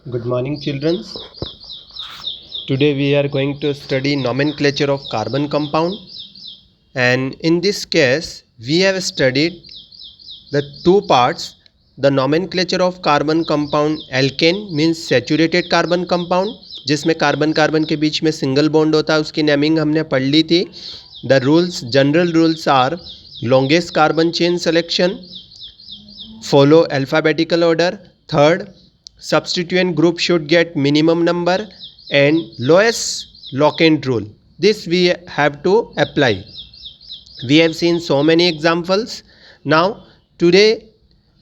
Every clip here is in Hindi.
Good morning, children. Today we are going to study nomenclature of carbon compound, and in this case we have studied the two parts. The nomenclature of carbon compound alkane means saturated carbon compound, जिसमें कार्बन कार्बन के बीच में सिंगल बॉन्ड होता है, उसकी नेमिंग हमने पढ़ ली थी. The rules, general rules are longest carbon chain selection, follow alphabetical order. Third, substituent group should get minimum number, and lowest lock-and rule. This we have to apply. We have seen so many examples. Now today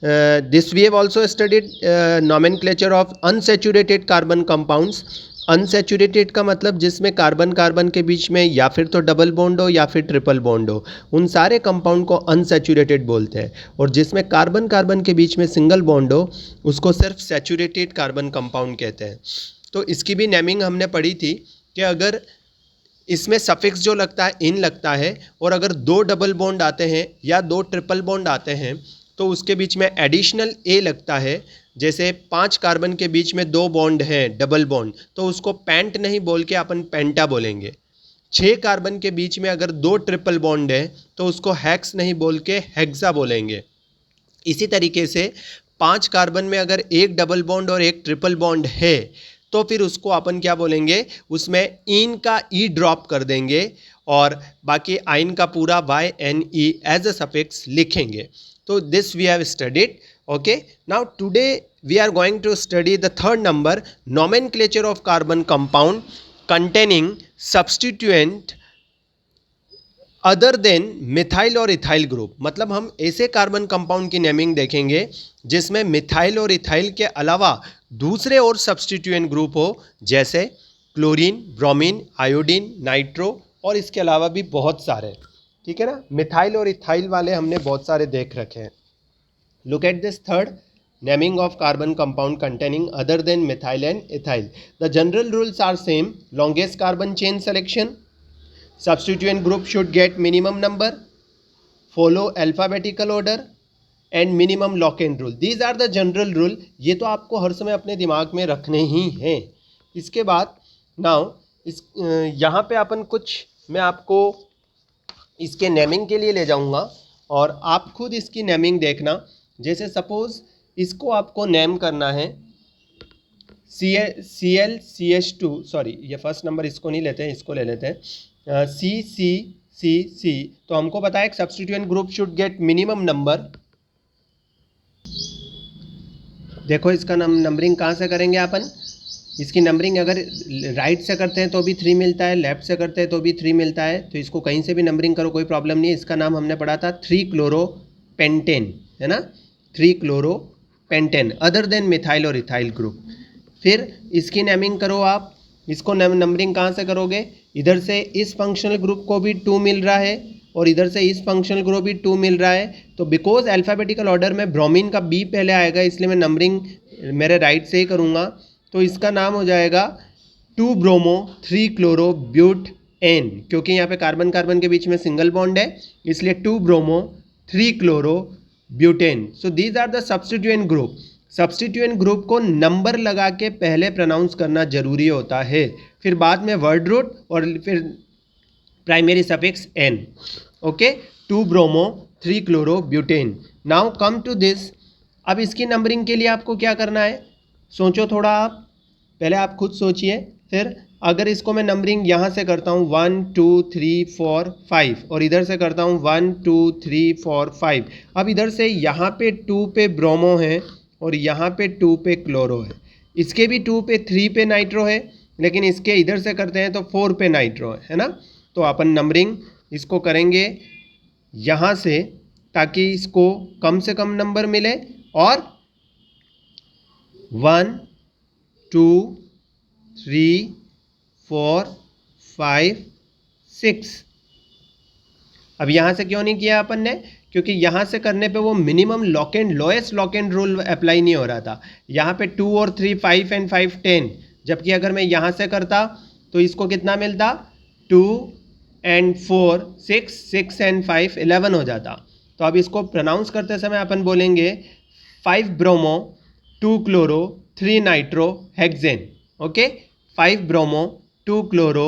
this we have also studied nomenclature of unsaturated carbon compounds. Unsaturated का मतलब जिसमें कार्बन कार्बन के बीच में या फिर तो डबल बॉन्ड हो या फिर ट्रिपल बॉन्ड हो, उन सारे कंपाउंड को अनसेचुरेटेड बोलते हैं. और जिसमें कार्बन कार्बन के बीच में सिंगल बॉन्ड हो उसको सिर्फ सेचुरेटेड कार्बन कंपाउंड कहते हैं. तो इसकी भी नेमिंग हमने पढ़ी थी कि अगर इसमें सफिक्स जो लगता है इन लगता है, और अगर दो डबल बॉन्ड आते हैं या दो ट्रिपल बॉन्ड आते हैं तो उसके बीच में एडिशनल ए लगता है. जैसे 5 कार्बन के बीच में 2 बॉन्ड हैं डबल बॉन्ड, तो उसको पेंट नहीं बोल के अपन पेंटा बोलेंगे. 6 कार्बन के बीच में अगर 2 ट्रिपल बॉन्ड है तो उसको हेक्स नहीं बोल के हेक्सा बोलेंगे. इसी तरीके से 5 कार्बन में अगर एक डबल बॉन्ड और एक ट्रिपल बॉन्ड है तो फिर उसको अपन क्या बोलेंगे, उसमें इन का ई ड्रॉप कर देंगे और बाकी आइन का पूरा Y N E as a suffix लिखेंगे. तो this we have studied. Okay, now today we are going to study the third number, nomenclature of carbon compound containing substituent other than methyl और इथाइल ग्रुप. मतलब हम ऐसे कार्बन कंपाउंड की नेमिंग देखेंगे जिसमें मिथाइल और इथाइल के अलावा दूसरे और सब्सटीट्यूएंट ग्रुप हो, जैसे क्लोरीन, ब्रोमीन, आयोडीन, नाइट्रो, और इसके अलावा भी बहुत सारे. ठीक है ना, मिथाइल और इथाइल वाले हमने बहुत सारे देख रखे हैं. Look at this third, naming of carbon compound containing other than methyl and ethyl. The general rules are same. Longest carbon chain selection, substituent group should get minimum number, follow alphabetical order, and minimum lock and rule. These are the general rule. ये तो आपको हर समय अपने दिमाग में रखने ही हैं. इसके बाद now इस यहाँ पे अपन कुछ, मैं आपको इसके नेमिंग के लिए ले जाऊँगा और आप खुद इसकी नेमिंग देखना. जैसे सपोज इसको आपको नेम करना है ClCH2, सॉरी ये फर्स्ट नंबर इसको नहीं लेते हैं, इसको ले लेते हैं CCCC. तो हमको पता है substituent group should get minimum number. देखो इसका नंबरिंग कहाँ से करेंगे अपन. इसकी नंबरिंग अगर राइट से करते हैं तो भी 3 मिलता है, लेफ्ट से करते हैं तो भी 3 मिलता है. तो इसको कहीं से भी नंबरिंग करो, कोई प्रॉब्लम नहीं है. इसका नाम हमने पढ़ा था 3-क्लोरोपेंटेन, है ना, 3-क्लोरोपेंटेन अदर देन मिथाइल और इथाइल ग्रुप. फिर इसकी नेमिंग करो आप. इसको नंबरिंग कहाँ से करोगे, इधर से इस फंक्शनल ग्रुप को भी 2 मिल रहा है और इधर से इस फंक्शनल ग्रुप भी 2 मिल रहा है. तो बिकॉज अल्फ़ाबेटिकल ऑर्डर में ब्रोमीन का बी पहले आएगा, इसलिए मैं नंबरिंग मेरे राइट से ही करूँगा. तो इसका नाम हो जाएगा 2-ब्रोमो 3-क्लोरो-ब्यूट-एन, क्योंकि यहाँ पे कार्बन कार्बन के बीच में सिंगल बॉन्ड है, इसलिए two bromo three chloro butane. So these are the substituent group. Substituent group को नंबर लगा के पहले प्रोनाउंस करना जरूरी होता है, फिर बाद में वर्ड रूट और फिर primary suffix ane. Okay, two bromo three chloro butane. Now come to this. अब इसकी नंबरिंग के लिए आपको क्या करना है, सोचो थोड़ा आप, पहले आप खुद सोचिए. फिर अगर इसको मैं नंबरिंग यहाँ से करता हूँ 1 2 3 4 5 और इधर से करता हूँ 1 2 3 4 5. अब इधर से यहाँ पे 2 पे ब्रोमो है और यहाँ पे 2 पे क्लोरो है. इसके भी 2 पे 3 पे नाइट्रो है, लेकिन इसके इधर से करते हैं तो 4 पे नाइट्रो है ना. तो अपन नंबरिंग इसको करेंगे यहाँ से ताकि इसको कम से कम नंबर मिले. और 1 2 3 4 5 6. अब यहाँ से क्यों नहीं किया अपन ने, क्योंकि यहाँ से करने पे वो minimum lock and lowest lock and rule apply नहीं हो रहा था. यहाँ पे 2 और 3 5 एंड 5 10, जबकि अगर मैं यहाँ से करता तो इसको कितना मिलता, 2 एंड 4 6, 6 एंड 5 11 हो जाता. तो अब इसको प्रोनाउंस करते समय अपन बोलेंगे 5-ब्रोमो 2-क्लोरो 3 nitro hexane. Okay, 5 bromo 2 chloro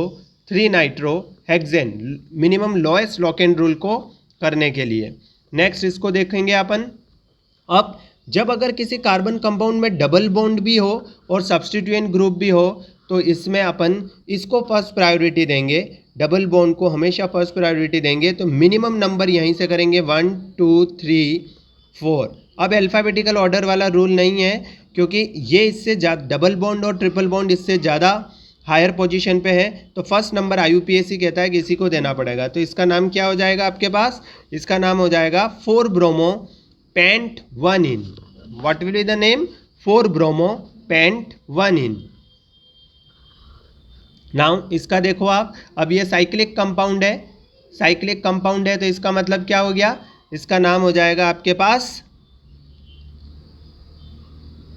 3 nitro hexane, minimum lowest lock and rule को करने के लिए। नेक्स्ट इसको देखेंगे अपन। अब जब अगर किसी कार्बन कंपाउंड में डबल बॉन्ड भी हो और सब्स्टिट्यूएंट ग्रुप भी हो तो इसमें अपन इसको फर्स्ट प्रायोरिटी देंगे, डबल बॉन्ड को हमेशा फर्स्ट प्रायोरिटी देंगे। तो मिनिमम नंबर यहीं से करेंगे 1 2 3 4। अब अल्फ़ाबेटिकल ऑर्डर वाला रूल नहीं है, क्योंकि ये इससे डबल बॉन्ड और ट्रिपल बॉन्ड इससे ज़्यादा हायर पोजीशन पे है, तो फर्स्ट नंबर IUPAC कहता है कि इसी को देना पड़ेगा। तो इसका नाम क्या हो जाएगा आपके पास? इसका नाम हो जाएगा 4 bromo paint 1 in. What will be the name? 4 bromo paint 1 in. Now इसका देखो आप, अब ये साइक्लिक कंपाउंड है, साइक्लिक कंपाउंड है तो इसका मतलब क्या हो गया? इसका नाम हो जाएगा आपके पास,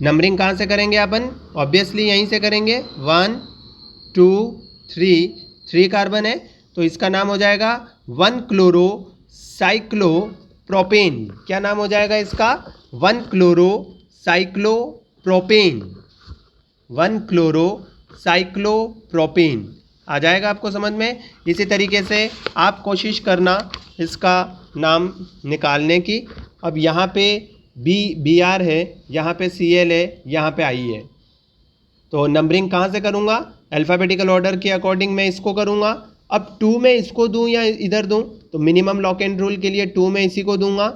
नंबरिंग कहाँ से करेंगे अपन? ऑब्वियसली यहीं से करेंगे, 1 2 3 कार्बन है तो इसका नाम हो जाएगा 1 क्लोरो साइक्लोप्रोपेन। क्या नाम हो जाएगा इसका? 1 क्लोरो साइक्लोप्रोपेन, 1 क्लोरो साइक्लोप्रोपेन। आ जाएगा आपको समझ में? इसी तरीके से आप कोशिश करना इसका नाम निकालने की। अब यहाँ पे Br है, यहाँ पे Cl है, यहाँ पे I है, तो नंबरिंग कहाँ से करूँगा? अल्फ़ाबेटिकल ऑर्डर के अकॉर्डिंग मैं इसको करूँगा। अब 2 में इसको दूँ या इधर दूँ, तो मिनिमम लॉक एंड रूल के लिए 2 में इसी को दूंगा,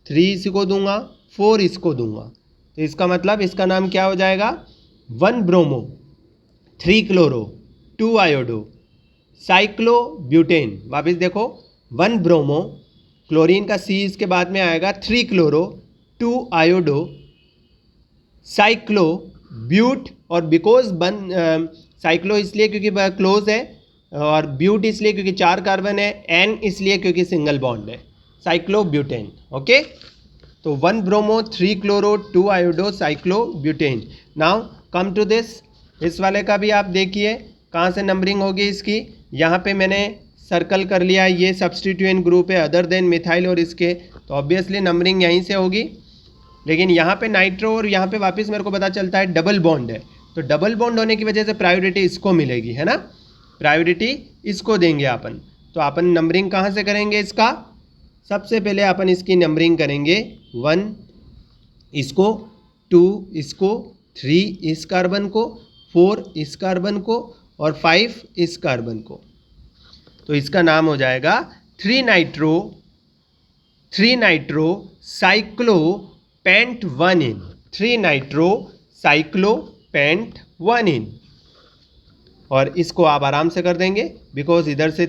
3 इसी को दूंगा, 4 इसको दूंगा। तो इसका मतलब इसका नाम क्या हो जाएगा? 1 ब्रोमो 3 क्लोरो 2 आयोडो साइक्लोब्यूटेन। वापस देखो, 1 ब्रोमो, क्लोरीन का C इसके बाद में आएगा, 3 क्लोरो 2 आयोडो साइक्लोब्यूट। और बिकॉज साइक्लो इसलिए क्योंकि क्लोज है, और ब्यूट इसलिए क्योंकि 4 कार्बन है, एन इसलिए क्योंकि सिंगल बॉन्ड है, साइक्लोब्यूटेन। ओके, तो 1 bromo 3 chloro 2 iodo cyclobutane. Now come to this, इस वाले का भी आप देखिए कहाँ से नंबरिंग होगी इसकी। यहाँ पे मैंने सर्कल कर लिया, ये सब्स्टिट्यूएंट ग्रुप है अदर देन मिथाइल और इसके, तो ऑब्वियसली नंबरिंग यहीं से होगी। लेकिन यहाँ पे नाइट्रो और यहाँ पे वापस मेरे को पता चलता है डबल बॉन्ड है, तो डबल बॉन्ड होने की वजह से प्रायोरिटी इसको मिलेगी, है ना? प्रायोरिटी इसको देंगे अपन। तो अपन नंबरिंग कहाँ से करेंगे इसका? सबसे पहले अपन इसकी नंबरिंग करेंगे 1 इसको, 2 इसको, 3 इस कार्बन को, 4 इस कार्बन को और 5 इस कार्बन को। तो इसका नाम हो जाएगा 3 नाइट्रो साइक्लो पेंट 1 इन, 3 नाइट्रो साइक्लो पेंट 1 इन। और इसको आप आराम से कर देंगे, बिकॉज इधर से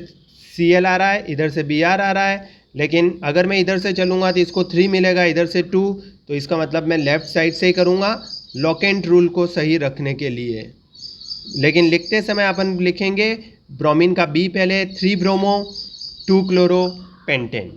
Cl आ रहा है, इधर से Br आ रहा है। लेकिन अगर मैं इधर से चलूँगा तो इसको 3 मिलेगा, इधर से 2, तो इसका मतलब मैं लेफ़्ट साइड से ही करूँगा लॉक एंड रूल को सही रखने के लिए। लेकिन लिखते समय अपन लिखेंगे ब्रोमीन का B पहले, 3 ब्रोमो 2 क्लोरो पेंटेन।